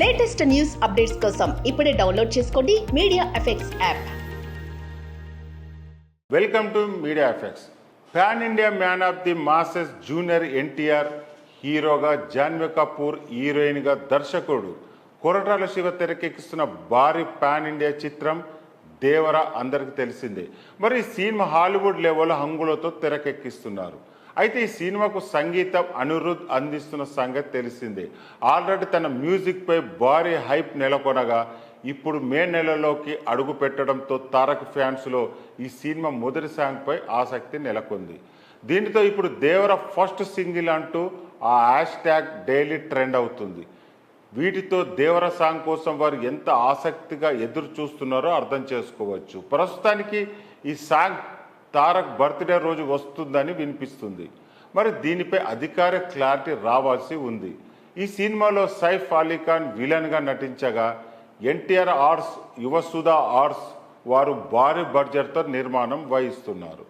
Latest news updates కోసం ఇప్పుడే download చేసుకోండి media effects app. Welcome to media effects. Pan India man of the masses junior NTR హీరోగా, జాన్వీ కపూర్ హీరోయిన్గా, దర్శకుడు కొరటాల శివ తెరకెక్కిస్తున్న భారీ పాన్ ఇండియా చిత్రం దేవర అందరికి తెలిసిందే. మరి ఈ సినిమా హాలీవుడ్ లెవెల్ హంగులతో తెరకెక్కిస్తున్నారు. అయితే ఈ సినిమాకు సంగీతం అనిరుద్ అందిస్తున్న సంగతి తెలిసిందే. ఆల్రెడీ తన మ్యూజిక్పై భారీ హైప్ నెలకొనగా ఇప్పుడు మే నెలలోకి అడుగు పెట్టడంతో తారక్ ఫ్యాన్స్లో ఈ సినిమా మొదటి సాంగ్పై ఆసక్తి నెలకొంది. దీనితో ఇప్పుడు దేవర ఫస్ట్ సింగిల్ అంటూ ఆ హ్యాష్ ట్యాగ్ డైలీ ట్రెండ్ అవుతుంది. వీటితో దేవర సాంగ్ కోసం వారు ఎంత ఆసక్తిగా ఎదురు చూస్తున్నారో అర్థం చేసుకోవచ్చు. ప్రస్తుతానికి ఈ సాంగ్ తారక్ బర్త్డే రోజు వస్తుందని వినిపిస్తుంది. మరి దీనిపై అధికారిక క్లారిటీ రావాల్సి ఉంది. ఈ సినిమాలో సైఫ్ అలీ ఖాన్ విలన్గా నటించగా ఎన్టీఆర్ ఆర్ట్స్, యువసుధ ఆర్ట్స్ వారు భారీ బడ్జెట్తో నిర్మాణం వహిస్తున్నారు.